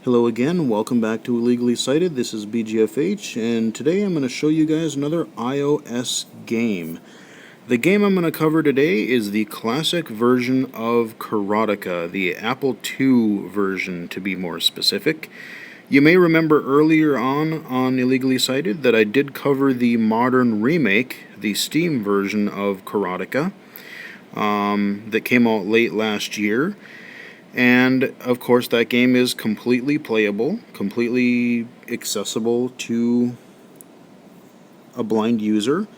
Hello again, welcome back to Illegally Cited. This is BGFH, and today I'm going to show you guys another iOS game. The game I'm going to cover today is the classic version of Karateka, the Apple II version to be more specific. You may remember earlier on Illegally Cited that I did cover the modern remake, the Steam version of Karateka, that came out late last year. And, of course, that game is completely playable, completely accessible to a blind user.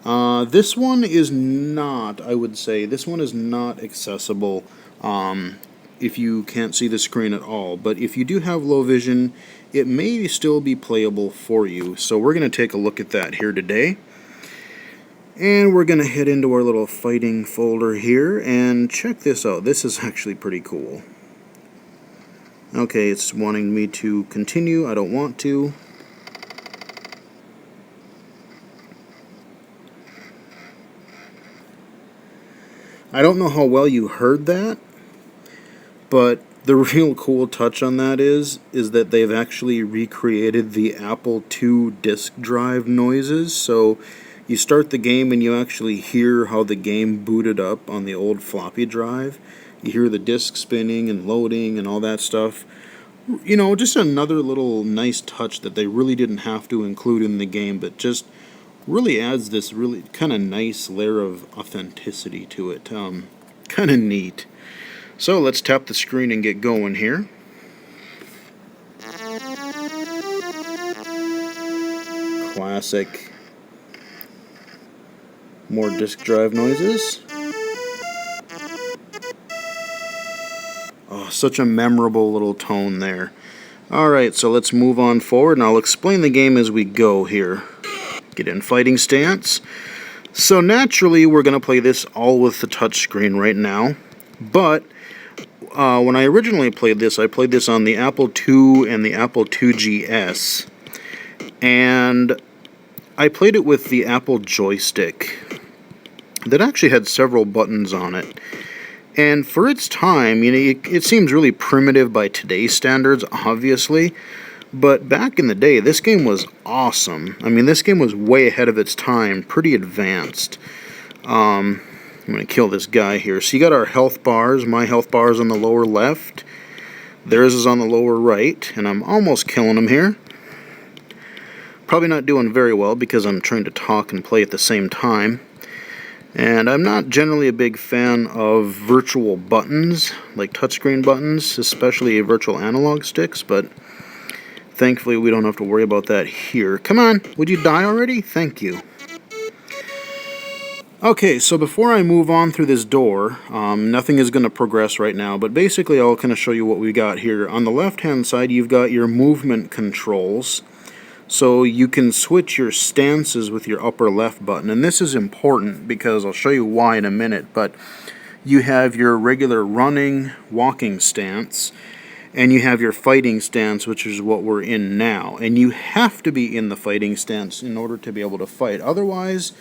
This one is not, I would say, this one is not accessible if you can't see the screen at all. But if you do have low vision, it may still be playable for you. So we're going to take a look at that here today. And we're going to head into our little fighting folder here and check this out. This is actually pretty cool. Okay, it's wanting me to continue. I don't want to. I don't know how well you heard that, but the real cool touch on that is that they've actually recreated the Apple II disk drive noises. So you start the game and you actually hear how the game booted up on the old floppy drive. You hear the disk spinning and loading and all that stuff. You know, just another little nice touch that they really didn't have to include in the game, but just really adds this really kind of nice layer of authenticity to it. Kind of neat. So let's tap the screen and get going here. Classic. More disk drive noises. Oh, such a memorable little tone there. Alright, so let's move on forward, and I'll explain the game as we go here. Get in fighting stance. So naturally, we're going to play this all with the touchscreen right now. But when I originally played this, I played this on the Apple II and the Apple IIgs. And I played it with the Apple joystick that actually had several buttons on it. And for its time, you know, it seems really primitive by today's standards, obviously. But back in the day, this game was awesome. I mean, this game was way ahead of its time, pretty advanced. I'm going to kill this guy here. So you got our health bars. My health bar is on the lower left. Theirs is on the lower right. And I'm almost killing him here. Probably not doing very well because I'm trying to talk and play at the same time. And I'm not generally a big fan of virtual buttons, like touchscreen buttons, especially virtual analog sticks, but thankfully we don't have to worry about that here. Come on, would you die already? Thank you. Okay, so before I move on through this door, nothing is going to progress right now, but basically I'll kind of show you what we got here. On the left-hand side, you've got your movement controls. So you can switch your stances with your upper left button, and this is important because I'll show you why in a minute, but you have your regular running, walking stance, and you have your fighting stance, which is what we're in now. And you have to be in the fighting stance in order to be able to fight. Otherwise,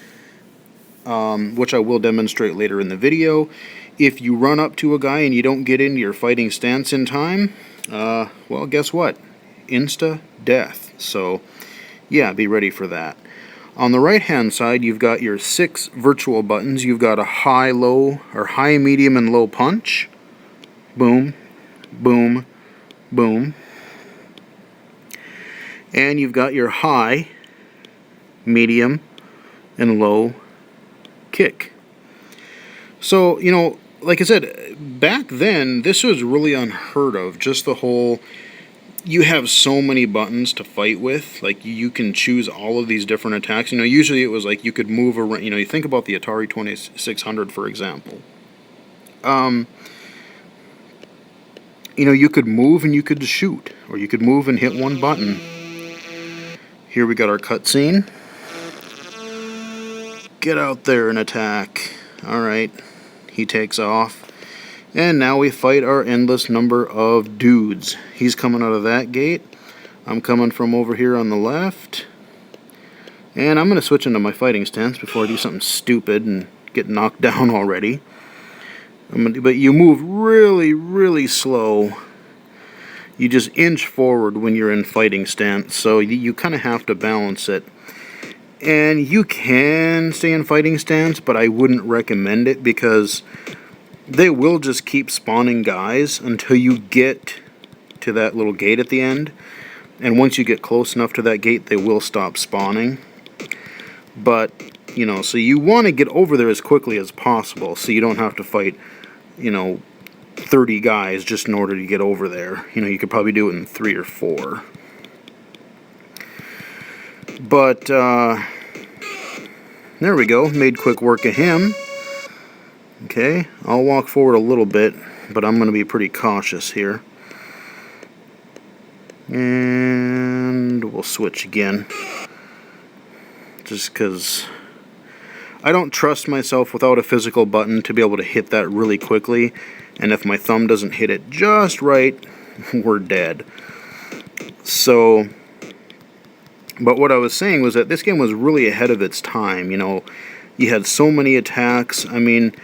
which I will demonstrate later in the video, if you run up to a guy and you don't get into your fighting stance in time, well, guess what? Insta-death. So yeah, be ready for that. On the right hand side, you've got your 6 virtual buttons. You've got a high, low, or high, medium, and low punch. Boom, boom, boom. And you've got your high, medium, and low kick. So, you know, like I said, back then, this was really unheard of. Just the whole, you have so many buttons to fight with. Like, you can choose all of these different attacks. You know, usually it was like you could move around. You know, you think about the Atari 2600, for example. You know, you could move and you could shoot, or you could move and hit one button. Here we got our cutscene. Get out there and attack. Alright, he takes off. And now we fight our endless number of dudes. He's coming out of that gate. I'm coming from over here on the left. And I'm going to switch into my fighting stance before I do something stupid and get knocked down already. But you move really, really slow. you just inch forward when you're in fighting stance, so you kind of have to balance it. And you can stay in fighting stance, but I wouldn't recommend it because they will just keep spawning guys until you get to that little gate at the end. And once you get close enough to that gate, they will stop spawning. But, you know, so you want to get over there as quickly as possible so you don't have to fight, you know, 30 guys just in order to get over there. You know, you could probably do it in 3 or 4. But, there we go. Made quick work of him. Okay, I'll walk forward a little bit, but I'm going to be pretty cautious here. And we'll switch again. Just because I don't trust myself without a physical button to be able to hit that really quickly. And if my thumb doesn't hit it just right, we're dead. So, but what I was saying was that this game was really ahead of its time. You know, you had so many attacks. I mean,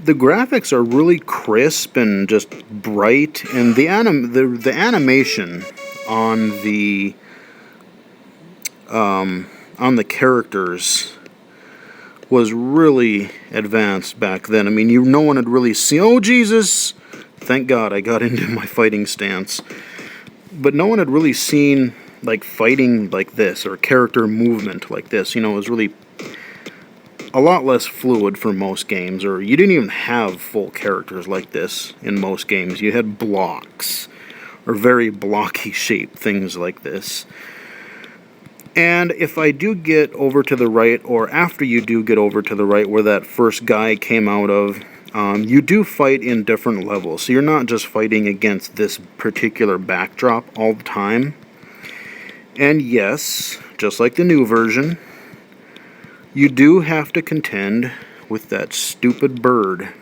the graphics are really crisp and just bright, and the animation on the characters was really advanced back then. I mean, no one had really seen. Oh Jesus! Thank God I got into my fighting stance. But no one had really seen like fighting like this or character movement like this. You know, it was really a lot less fluid for most games, or you didn't even have full characters like this in most games. You had blocks, or very blocky shaped things like this. And if I do get over to the right, or after you do get over to the right where that first guy came out of, you do fight in different levels. So you're not just fighting against this particular backdrop all the time. And yes, just like the new version, you do have to contend with that stupid bird.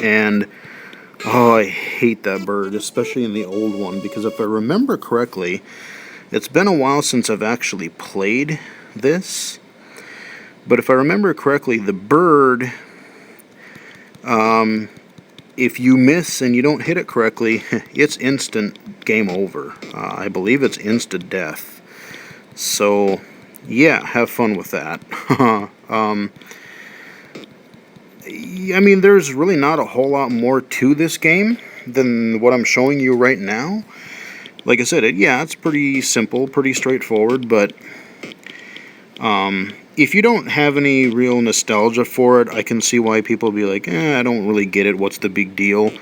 And, oh, I hate that bird, especially in the old one, because if I remember correctly, it's been a while since I've actually played this. But if I remember correctly, the bird, if you miss and you don't hit it correctly, it's instant game over. I believe it's instant death. So, yeah, have fun with that. I mean, there's really not a whole lot more to this game than what I'm showing you right now. Like I said, it's pretty simple, pretty straightforward, but if you don't have any real nostalgia for it, I can see why people be like, I don't really get it, what's the big deal?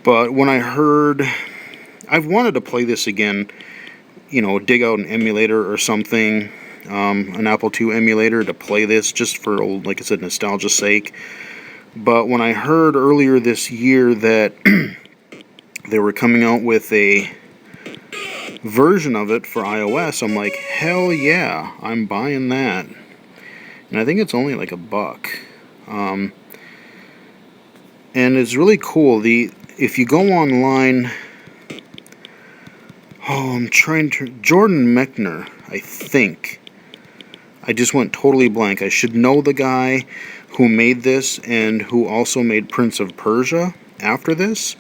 But when I heard, I've wanted to play this again, you know, dig out an emulator or something, an Apple II emulator to play this, just for, like I said, nostalgia's sake. But when I heard earlier this year that they were coming out with a version of it for iOS, I'm like, hell yeah, I'm buying that. And I think it's only like $1. And it's really cool. If you go online, Jordan Mechner, I think. I just went totally blank. I should know the guy who made this and who also made Prince of Persia after this.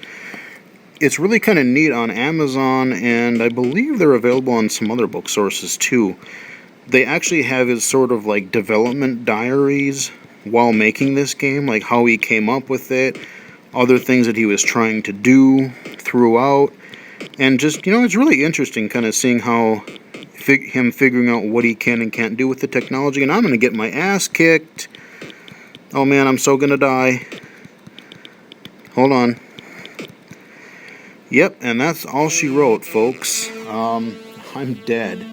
It's really kind of neat on Amazon, and I believe they're available on some other book sources too. They actually have his sort of like development diaries while making this game, like how he came up with it, other things that he was trying to do throughout, and just, you know, it's really interesting kind of seeing how him figuring out what he can and can't do with the technology. And I'm going to get my ass kicked. Oh man, I'm so going to die. Hold on. Yep, and that's all she wrote, folks. I'm dead.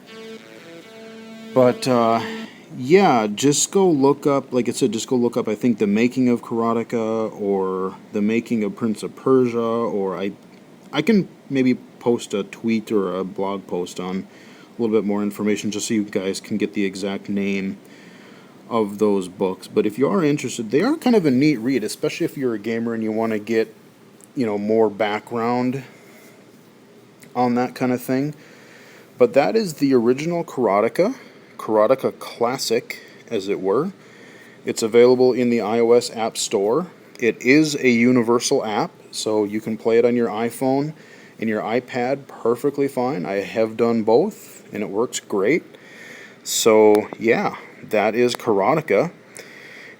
But, yeah, just go look up, like I said, just go look up, I think, The Making of Karateka, or The Making of Prince of Persia, or I can maybe post a tweet or a blog post on a little bit more information, just so you guys can get the exact name of those books. But if you are interested, they are kind of a neat read, especially if you're a gamer and you want to get, you know, more background on that kind of thing. But that is the original Karateka Classic, as it were. It's available in the iOS App Store. It is a universal app, so you can play it on your iPhone in your iPad perfectly fine. I have done both, and it works great. So yeah, that is Karateka.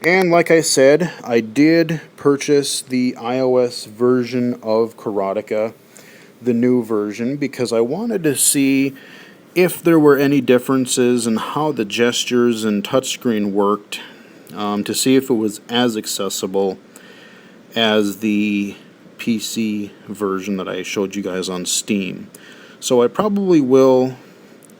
And like I said, I did purchase the iOS version of Karateka, the new version, because I wanted to see if there were any differences in how the gestures and touchscreen worked, to see if it was as accessible as the PC version that I showed you guys on Steam. So I probably will,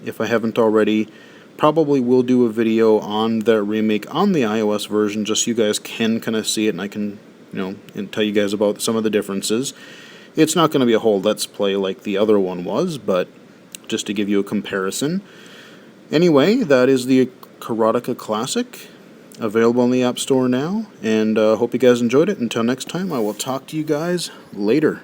if I haven't already, probably will do a video on that remake on the iOS version, just so you guys can kind of see it and I can, and tell you guys about some of the differences. It's not going to be a whole Let's Play like the other one was, but just to give you a comparison. Anyway, that is the Karateka Classic, available in the App Store now, and hope you guys enjoyed it. Until next time, I will talk to you guys later.